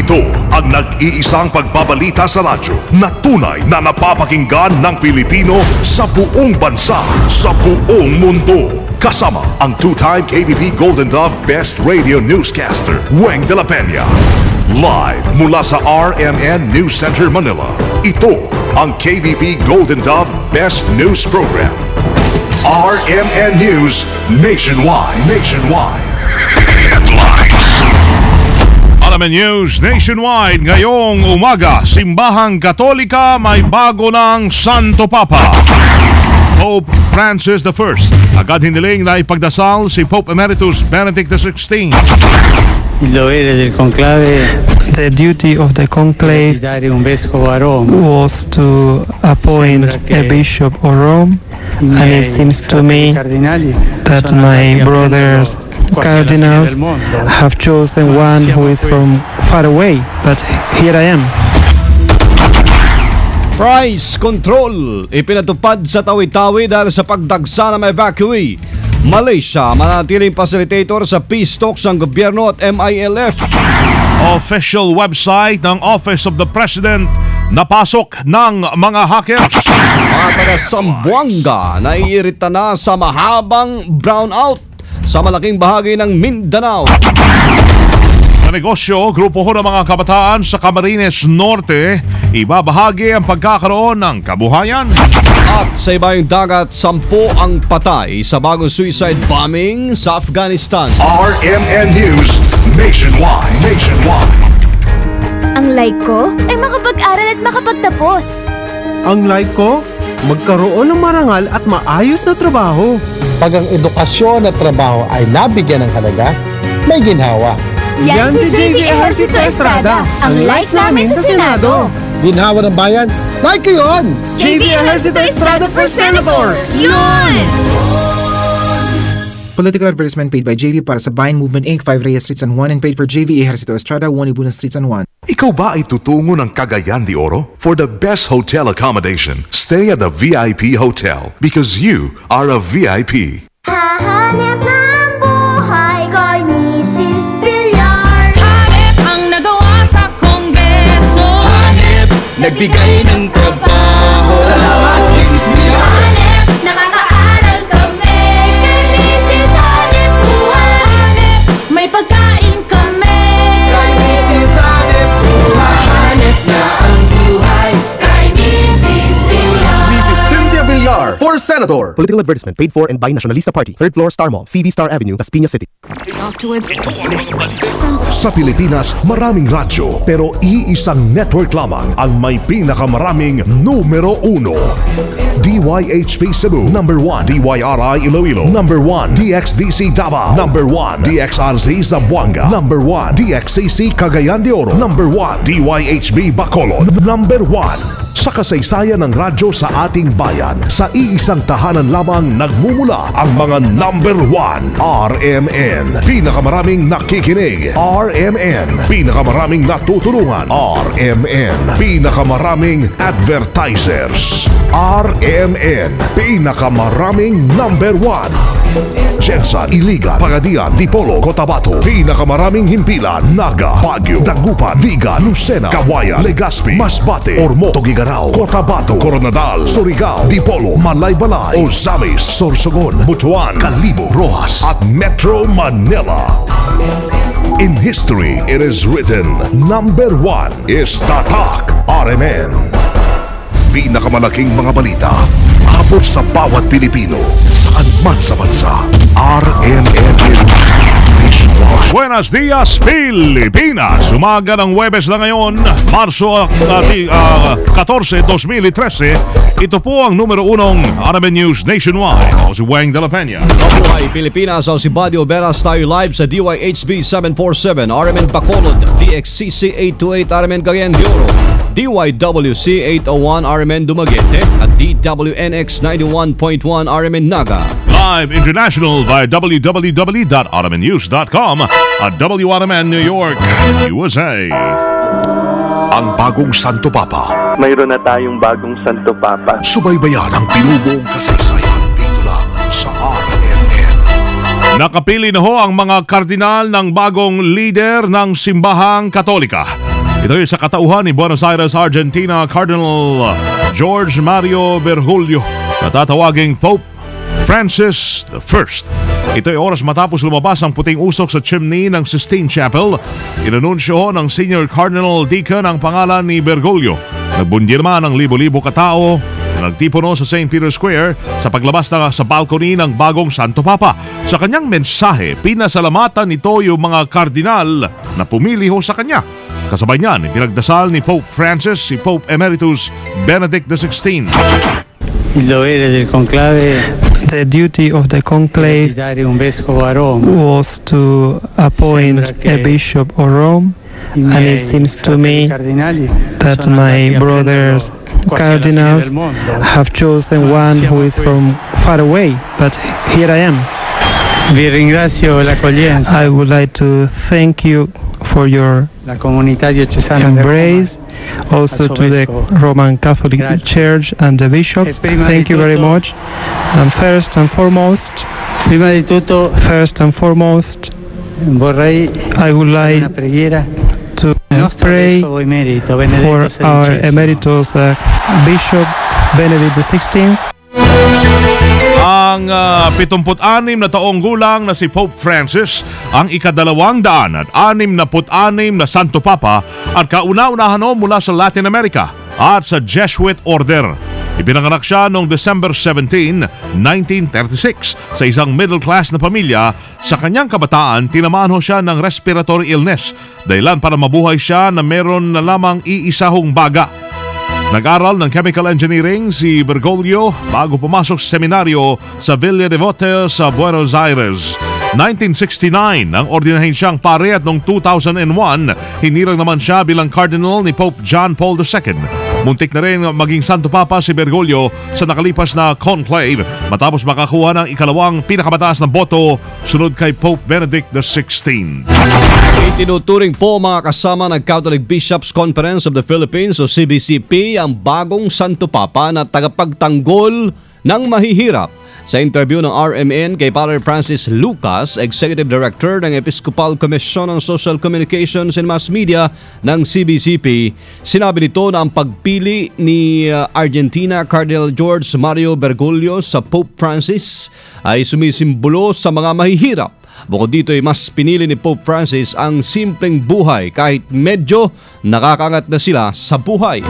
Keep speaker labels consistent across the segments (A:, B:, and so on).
A: Ito ang nag-iisang pagbabalita sa radyo na tunay na napapakinggan ng Pilipino sa buong bansa, sa buong mundo. Kasama ang two-time KBP Golden Dove Best Radio Newscaster, Weng de la Peña. Live mula sa RMN News Center, Manila. Ito ang KBP Golden Dove Best News Program. RMN News Nationwide. Headlines. RMN News Nationwide ngayong umaga. Simbahang Katolika may bago ng Santo Papa. Pope Francis I. Agad hiniling na ipagdasal si Pope Emeritus Benedict XVI.
B: The duty of the conclave was to appoint a bishop of Rome, and it seems to me that my brothers cardinals have chosen one who is from far away, but here I am.
C: Price control ipinatupad sa Tawi-Tawi dahil sa pagdagsa ng evacuee. Malaysia manatiling facilitator sa peace talks ng gobyerno at MILF.
A: Official website ng Office of the President napasok ng mga hackers.
C: Mga taga Zamboanga naiirita na sa mahabang brownout sa malaking bahagi ng Mindanao.
A: Sa negosyo, grupo ng mga kabataan sa Camarines Norte ibabahagi ang pagkakaroon ng kabuhayan.
C: At sa ibayong dagat, 10 ang patay sa bagong suicide bombing sa Afghanistan.
A: RMN News Nationwide.
D: Ang like ko ay makapag-aral at makapagtapos.
E: Ang like ko, magkaroon ng marangal at maayos na trabaho.
F: Pag ang edukasyon at trabaho ay nabigyan ng halaga, may ginhawa.
D: Yan si JV Ejercito Estrada, ang like namin sa Senado.
F: Ginhawa ng bayan, like ko yun!
D: JV Ejercito Estrada for Senator! Yun!
G: Political advertisement paid by JV para sa Bayan Movement Inc. 5 Reyes Street San Juan and paid for JV Ejercito Estrada 1 Ibunan Street San Juan.
A: Ikaw ba ay tutungo ng Cagayan de Oro? For the best hotel accommodation, stay at the VIP Hotel because you are a VIP.
H: Hahanap ng buhay kay Mrs. Villar. Hanep ang nagawa sa Kongreso. Hanep, nagbigay ng trabaho. Salamat, Mrs. Villar. Hanep, nakakaaral kami. Kay Mrs. Hanep, buhay. Hanep, may pagkain kami. Kay Mrs. Hanep, buhay. Hanep na ang buhay. Kay Mrs. Villar.
I: Mrs. Cynthia Villar for Senator. Political advertisement paid for and by Nationalista Party. 3rd floor, Star Mall, CV Star Avenue, Las Piñas City.
A: Sa Pilipinas, maraming radyo pero iisang network lamang ang may pinakamaraming numero 1. DYHP Cebu, number 1. DYRI Iloilo, number 1. DXDC Davao, number 1. DXRZ Zamboanga, number 1. DXCC Cagayan de Oro, number 1. DYHB Bacolod, number 1. Sa kasaysayan ng radyo sa ating bayan, sa iisang tahanan lamang nagmumula ang mga number 1. RMN, pinakamaraming nakikinig. RMN, pinakamaraming natutulungan. RMN, pinakamaraming advertisers. RMN, pinakamaraming number 1. Jensan, Iligan, Pagadian, Dipolo, Cotabato, pinakamaraming himpilan. Naga, Baguio, Dagupan, Viga, Lucena, Kawayan, Legazpi, Masbate, Ormoc, Tuguegarao, Cotabato, Coronadal, Surigao, Dipolo, Malaybalay, Ozamis, Sorsogon, Butuan, Calibo, Rojas at Metro Manila. In history, it is written, number 1 is Tatak RMN. Pinakamalaking mga balita, abot sa bawat Pilipino, saan man sa bansa. RMN News. Buenos dias, Pilipinas! Umaga ng Huwebes na ngayon, Marso 14, 2013. Ito po ang numero 1 RMN News Nationwide. Ako si Weng de la Peña.
C: Kabuhay Pilipinas, ako si Buddy Oberas. Tayo live sa DYHB 747, RMN Bacolod, DXCC 828, RMN Cagayan de Oro, DYWC 801 RMN Dumaguete at DWNX 91.1 RMN Naga.
A: Live international via www.rmnnews.com at WRMN New York, USA. Ang bagong Santo Papa.
J: Mayroon na tayong bagong Santo Papa.
A: Subaybayan ang pinubuong kasaysayan dito lang sa RMN. Nakapili na ho ang mga kardinal ng bagong leader ng Simbahang Katolika.
K: Ito ay sa katauhan ni Buenos Aires, Argentina, Cardinal George Mario Bergoglio na tatawaging Pope Francis I. Ito ay oras matapos lumabas ang puting usok sa chimney ng Sistine Chapel. Inanunsyo ng Senior Cardinal Deacon ang pangalan ni Bergoglio. Nagbunyi naman ang libo-libo katao na nagtipuno sa St. Peter's Square sa paglabas na sa balcony ng bagong Santo Papa. Sa kanyang mensahe, pinasalamatan nito yung mga kardinal na pumili ho sa kanya. Kasabay niyan, pinagdasal ni Pope Francis si Pope Emeritus Benedict XVI.
B: The duty of the conclave was to appoint a bishop of Rome, and it seems to me that my brothers cardinals have chosen one who is from far away, but here I am. I would like to thank you for your embrace, also to the Roman Catholic Church and the bishops. Thank you very much. And first and foremost, I would like to pray for our emeritus Bishop Benedict XVI.
K: Ang 76 na taong gulang na si Pope Francis ang ika-266 na Santo Papa at kauna-unahan mula sa Latin America at sa Jesuit Order. Ipinanganak siya noong December 17, 1936 sa isang middle-class na pamilya. Sa kanyang kabataan, tinamaan siya ng respiratory illness, dahilan para mabuhay siya na meron na lamang iisahong baga. Nag-aral ng chemical engineering si Bergoglio bago pumasok sa seminaryo sa Villa Devoto sa Buenos Aires. 1969 nang ordinahin siyang pare at noong 2001 hinirang naman siya bilang cardinal ni Pope John Paul II. Muntik na rin maging Santo Papa si Bergoglio sa nakalipas na conclave matapos makakuha ng ikalawang pinakamataas na boto sunod kay Pope Benedict XVI.
C: Itinuturing po mga kasama ng Catholic Bishops Conference of the Philippines o CBCP ang bagong Santo Papa na tagapagtanggol ng mahihirap. Sa interview ng RMN kay Father Francis Lucas, Executive Director ng Episcopal Commission on Social Communications and Mass Media ng CBCP, sinabi nito na ang pagpili ni Argentina Cardinal George Mario Bergoglio sa Pope Francis ay sumisimbolo sa mga mahihirap. Bukod dito ay mas pinili ni Pope Francis ang simpleng buhay kahit medyo nakakangat na sila sa buhay.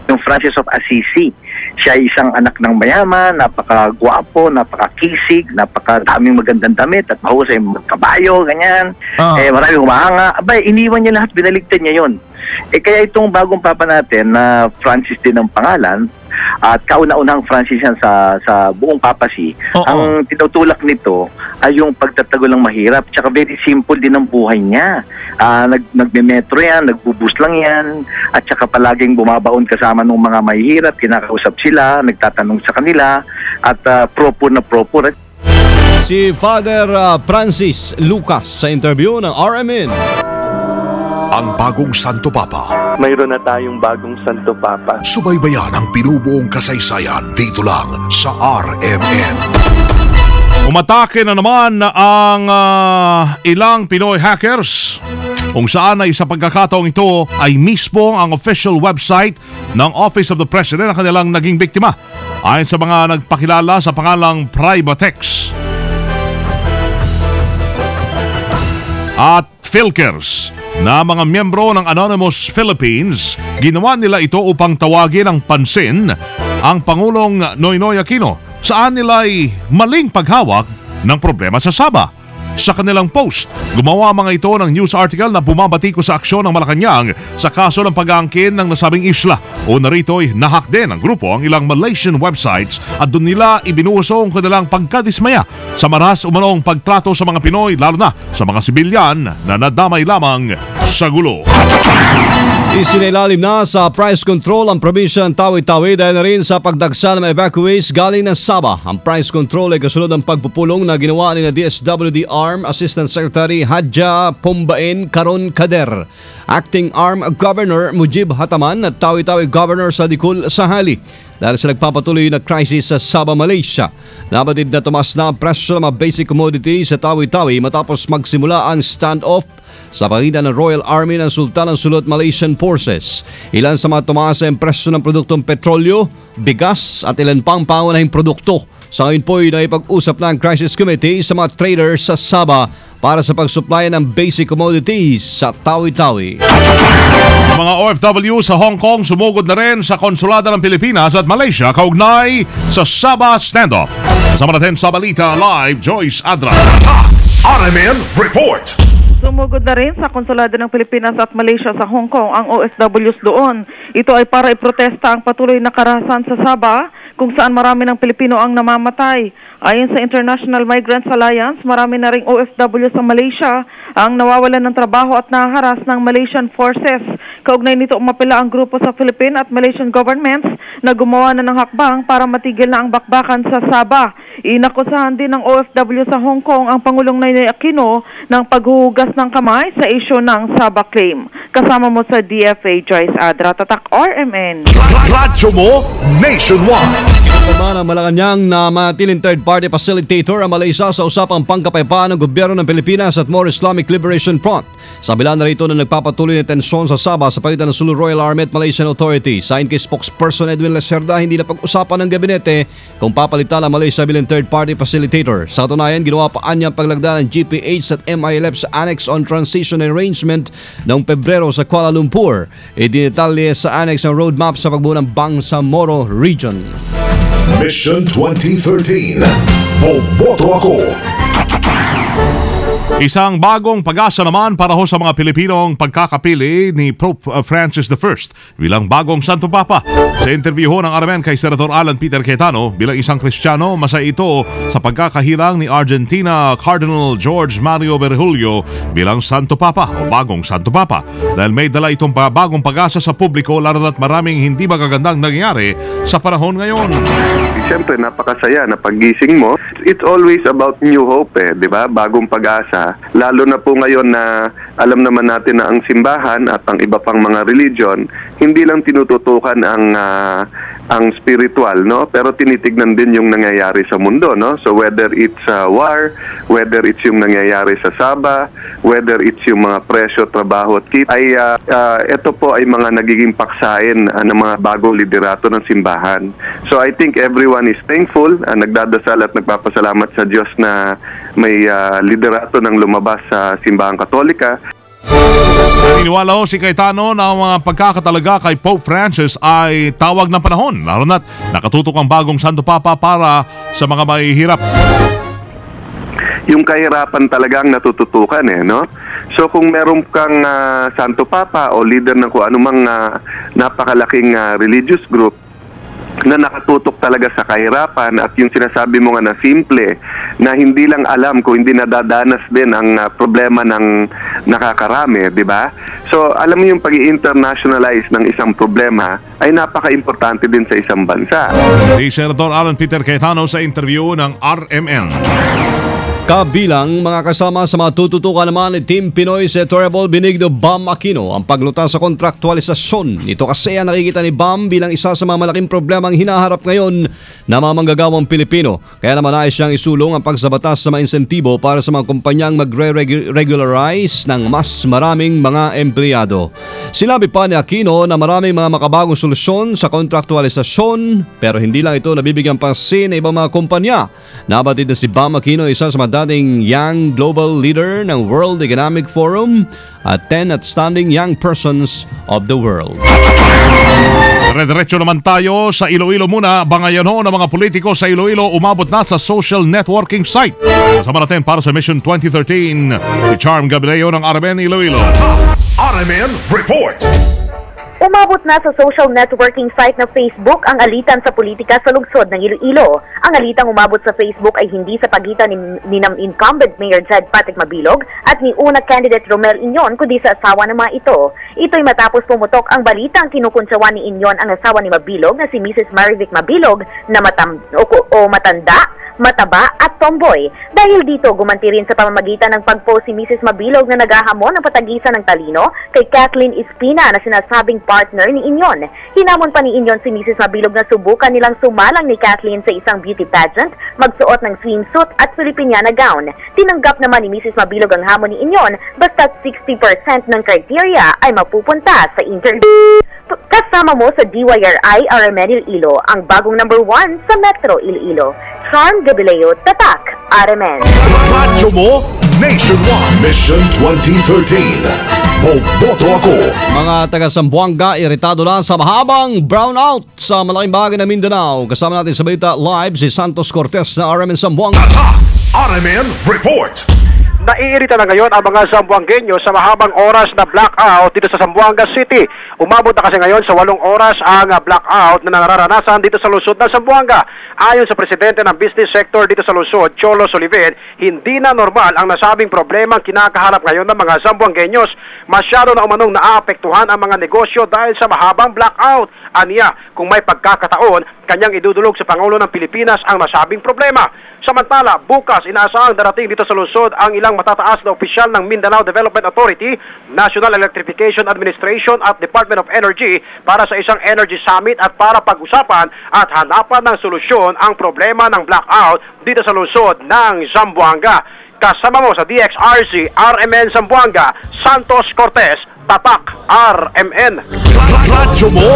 L: Yung Francis of Assisi, siya ay isang anak ng mayaman, napaka-gwapo, napaka-kisig, napaka-daming magandang damit at mahusay magkabayo, ganyan. Marami humahanga. Abay, iniwan niya lahat, binaligtad niya yun. Kaya itong bagong papa natin na Francis din ang pangalan, at kauna-unahang Francis yan sa buong papacy. Ang tinutulak nito ay yung pagtatago ng mahirap. Tsaka very simple din ang buhay niya. Nagme-metro yan, nagbubus lang yan, at tsaka palaging bumabaon kasama ng mga mahihirap, kinakausap sila, nagtatanong sa kanila, at proper na proper.
C: Si Father Francis Lucas sa interview ng RMN.
A: Ang bagong Santo Papa.
J: Mayroon na tayong bagong Santo Papa.
A: Subaybayan ang binubuong kasaysayan dito lang sa RMN.
K: Umatake na naman ang ilang Pinoy hackers kung saan ay sa pagkakataong ito ay mismo ang official website ng Office of the President ang kanilang naging biktima. Ayon sa mga nagpakilala sa pangalang Privatex at Filkers na mga miyembro ng Anonymous Philippines, ginawa nila ito upang tawagin ang pansin ang Pangulong Noynoy Aquino saan nila ay maling paghawak ng problema sa Sabah. Sa kanilang post, gumawa mga ito ng news article na bumabatiko sa aksyon ng Malacanang sa kaso ng pag-aangkin ng nasabing isla. O narito'y nahack din ng grupo ang ilang Malaysian websites at doon nila ibinuso ang kanilang pagkadismaya sa maras umanong pagtrato sa mga Pinoy, lalo na sa mga sibilyan na nadamay lamang sa gulo.
C: Isinailalim na sa price control ang probinsya ng Tawi-Tawi dahil na rin sa pagdagsa ng evacuees galing ng Sabah. Ang price control ay kasunod ng pagpupulong na ginawa ni DSWD Arm Assistant Secretary Hadja Pombain Karon Kader. Acting ARM Governor Mujib Hataman at Tawi-Tawi Governor Sadikul Sahali dahil sa nagpapatuloy na crisis sa Sabah, Malaysia. Nabatid na tumas na ang presyo ng mga basic commodities sa Tawi-Tawi matapos magsimula ang standoff sa pagitan ng Royal Army ng Sultan ng Sulut Malaysian Forces. Ilan sa mga tumaas ang presyo ng produktong petrolyo, bigas at ilan pang pangunahing produkto. Sa ngayon po ay naipag-usap na ang Crisis Committee sa mga traders sa Sabah para sa pag-supply ng basic commodities sa Tawi-Tawi.
K: Mga OFW sa Hong Kong sumugod na rin sa konsulado ng Pilipinas at Malaysia kaugnay sa Sabah standoff. Kasama natin sa Balita Live, Joyce Adra.
A: RMN Report!
M: Sumugod na rin sa konsulado ng Pilipinas at Malaysia sa Hong Kong ang OFWs doon. Ito ay para iprotesta ang patuloy na karahasan sa Sabah kung saan marami ng Pilipino ang namamatay. Ayon sa International Migrants Alliance, marami na ring OFW sa Malaysia ang nawawalan ng trabaho at nahaharas ng Malaysian forces. Kaugnay nito umapela ang grupo sa Philippine at Malaysian governments na gumawa na ng hakbang para matigil na ang bakbakan sa Sabah. Inakusahan din ng OFW sa Hong Kong ang Pangulong Ninoy Aquino ng paghuhugas ng kamay sa isyu ng Sabah claim. Kasama mo sa DFA, Joyce Adra, Tatak RMN.
A: Radyo mo nationwide.
C: Pagmana Malacanang na matiling third-party facilitator ang Malaysia sa usapang pangkapayapaan ng gobyerno ng Pilipinas at More Islamic Liberation Front. Sabi lang na rito na nagpapatuloy ng tensyon sa Sabah sa pagitan ng Sulu Royal Army at Malaysian Authorities. Sa kay spokesperson Edwin Lacerda, hindi na pag-usapan ng gabinete kung papalitan ang Malaysia bilang third-party facilitator. Sa katunayan, ginawa pa niya ang paglagda ng GPH at MILF sa Annex on Transition Arrangement noong Pebrero sa Kuala Lumpur. Idinitalye sa Annex ang roadmap sa pagbuo ng Bangsamoro Region.
A: Mission 2013. Boboto ako.
K: Isang bagong pag-asa naman para ho sa mga Pilipinong pagkakapili ni Pope Francis I bilang bagong Santo Papa. Sa interview ho ng RMN kay Senator Alan Peter Cayetano, bilang isang Kristiyano, masaya ito sa pagkakahirang ni Argentina Cardinal George Mario Bergoglio bilang Santo Papa o bagong Santo Papa. Dahil may dala itong bagong pag-asa sa publiko, lalo na't maraming hindi magagandang nangyayari sa panahon ngayon.
J: Siyempre, napakasaya na paggising mo. It's always about new hope, di ba? Bagong pag-asa. Lalo na po ngayon na alam naman natin na ang simbahan at ang iba pang mga religion, hindi lang tinututukan ang spiritual, no? Pero tinitignan din yung nangyayari sa mundo, no? So whether it's war, whether it's yung nangyayari sa Sabah, whether it's yung mga presyo, trabaho at kita, ay ito po ay mga nagiging paksain ng mga bagong liderato ng simbahan. So I think everyone is thankful, nagdadasal at nagpapasalamat sa Diyos na may liderato ng lumabas sa simbahang Katolika.
K: Iniwala ho si Cayetano na ang mga pagkakatalaga kay Pope Francis ay tawag ng panahon, lalo na't nakatutok ang bagong Santo Papa para sa mga mahihirap.
J: Yung kahirapan talagang natututukan, no? So kung meron kang Santo Papa o leader ng kung anumang napakalaking religious group na nakatutok talaga sa kahirapan at yung sinasabi mo nga na simple, na hindi lang alam kung hindi nadadanas din ang problema ng nakakarami, di ba? So alam mo yung pag-i-internationalize ng isang problema ay napaka-importante din sa isang bansa.
K: Si Senator Alan Peter Cayetano sa interview ng RMN.
C: Kabilang mga kasama sa mga tututukan naman ni Team Pinoy Senatorial Benigno Bam Aquino ang paglutas sa kontraktualisasyon. Ito kasi ang nakikita ni Bam bilang isa sa mga malaking problemang hinaharap ngayon na mga manggagawang Pilipino. Kaya naman nais siyang isulong ang pagsabatas sa mga insentibo para sa mga kumpanyang magre-regularize ng mas maraming mga empleyado. Sinabi pa ni Aquino na maraming mga makabagong solusyon sa kontraktualisasyon pero hindi lang ito nabibigyan pansin ng ibang mga kumpanya. Nabatid na si Bam Aquino, isa sa mga dating young global leader ng World Economic Forum at 10 outstanding young persons of the world.
K: Diretso naman tayo sa Iloilo muna. Bangayan ho ng mga politiko sa Iloilo umabot na sa social networking site. Kasama natin para sa Mission 2013, si Charm Gabriel ng RMN Iloilo.
A: RMN Report!
N: Umabot na sa social networking site na Facebook ang alitan sa politika sa lungsod ng Iloilo. Ang alitang umabot sa Facebook ay hindi sa pagitan ni incumbent Mayor Jed Patrick Mabilog at ni una candidate Romel Inyon kundi sa asawa ng mga ito. Ito'y matapos pumutok ang balitang kinukuntsawan ni Inyon ang asawa ni Mabilog na si Mrs. Marivic Mabilog na matanda mataba at tomboy. Dahil dito, gumanti rin sa pamamagitan ng pag-post si Mrs. Mabilog na naghahamon ng patagisan ng talino kay Kathleen Espina na sinasabing partner ni Inyon. Hinamon pa ni Inyon si Mrs. Mabilog na subukan nilang sumalang ni Kathleen sa isang beauty pageant, magsuot ng swimsuit at Filipiniana gown. Tinanggap naman ni Mrs. Mabilog ang hamon ni Inyon basta 60% ng criteria ay mapupunta sa interview. Kasama mo sa DYRI RMN Iloilo, ang bagong number 1 sa Metro Iloilo. Charm Gabileo, Tatak, RMN.
A: Radyo mo, Nationwide Mission 2013. Boboto ako.
C: Mga taga Zamboanga, iritado na sa mahabang brownout sa malaking bahagi ng Mindanao. Kasama natin sa balita live si Santos Cortez na RMN Zamboanga.
A: RMN Report.
O: Naiirita na ngayon ang mga Zamboangueño sa mahabang oras na blackout dito sa Zamboanga City. Umabot na kasi ngayon sa 8 oras ang blackout na nararanasan dito sa lungsod ng Zamboanga. Ayon sa presidente ng business sector dito sa lungsod, Cholo Soliven, hindi na normal ang nasabing problema ang kinakaharap ngayon ng mga Zamboangueños. Masyado na umanong naapektuhan ang mga negosyo dahil sa mahabang blackout. Aniya, kung may pagkakataon, kanyang idudulog sa Pangulo ng Pilipinas ang nasabing problema. Samantala, bukas inaasahang darating dito sa lungsod ang ilang matataas na opisyal ng Mindanao Development Authority, National Electrification Administration at Department of Energy para sa isang energy summit at para pag-usapan at hanapan ng solusyon ang problema ng blackout dito sa lungsod ng Zamboanga. Kasama mo sa DXRC RMN Zamboanga, Santos Cortez, Tatak RMN.
A: Radyo mo,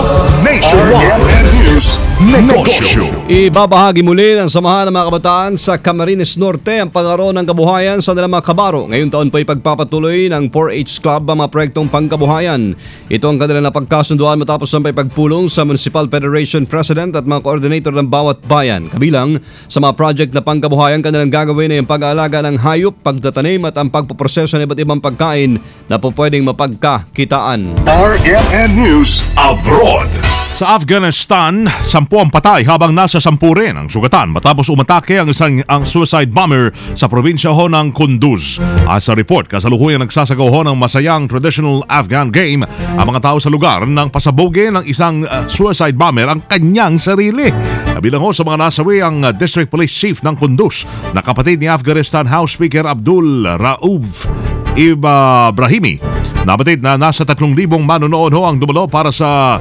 A: Nationwide News Negosyo.
C: Ibabahagi muli ng samahan ng mga kabataan sa Camarines Norte ang pagkaroon ng kabuhayan sa nilang mga kabaro. Ngayong taon pa ipagpapatuloy ng 4-H Club ang mga proyektong pangkabuhayan. Ito ang kanilang napagkasunduan matapos ang pagpulong sa Municipal Federation President at mga coordinator ng bawat bayan. Kabilang sa mga project na pangkabuhayan kanilang gagawin ay ang pag-aalaga ng hayop, pagtatanim at ang pagpoproseso ng iba't ibang pagkain na po pwedeng mapagkakitaan.
A: RMN News Abroad.
K: Sa Afghanistan, 10 ang patay habang nasa 10 rin ang sugatan matapos umatake ang suicide bomber sa probinsya ho ng Kunduz. Sa report, kasalukuyan nagsasagaw ho ng masayang traditional Afghan game ang mga tao sa lugar nang pasabugin ng isang suicide bomber ang kanyang sarili. Kabilang ho sa mga nasawi ang District Police Chief ng Kunduz na kapatid ni Afghanistan House Speaker Abdul Rauf Ibrahimi. Nabatid na nasa 3,000 manonood ho ang dumalo para sa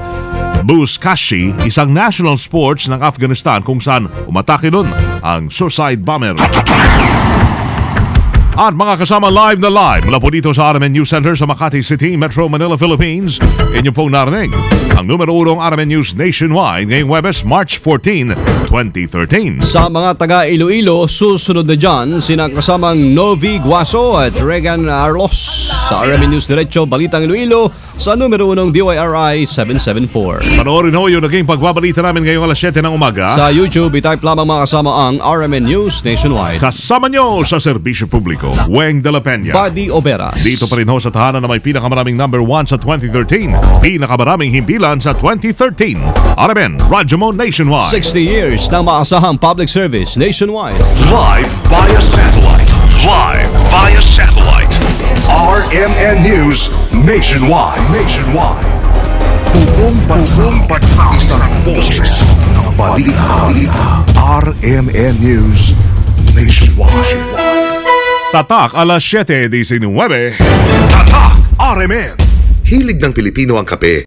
K: Buzkashi, isang national sports ng Afghanistan kung saan umatake doon ang suicide bomber. At mga kasama live na live mula po dito sa RMN News Center sa Makati City, Metro Manila, Philippines, inyo pong narinig ang numero 1 RMN News Nationwide ngayong Webes, March 14, 2013.
C: Sa mga taga Iloilo, susunod na dyan sina kasamang Novi Guaso at Regan Arlos sa RMN News Diretso, Balitang Iloilo sa numero 1 DYRI 774.
K: Panoorin ho yung naging pagbabalita namin ngayong alas 7 ng umaga.
C: Sa YouTube, itype lamang mga kasama ang RMN News Nationwide.
K: Kasama nyo sa serbisyo publiko, Weng de la Peña,
C: Buddy Oberas.
K: Dito pa rin ho sa tahanan na may pinakamaraming number 1 sa 2013, pinakamaraming himpilan sa 2013. RMN, Radyo mo Nationwide.
C: 60 years ng maasahang public service nationwide.
A: Live via satellite. Live via satellite. RMN News Nationwide. Nationwide. Buong bansa, isang boses ng balita. RMN News Nationwide.
K: Tatak alas 7:19.
A: Tatak RMN. Hilig ng Pilipino ang kape.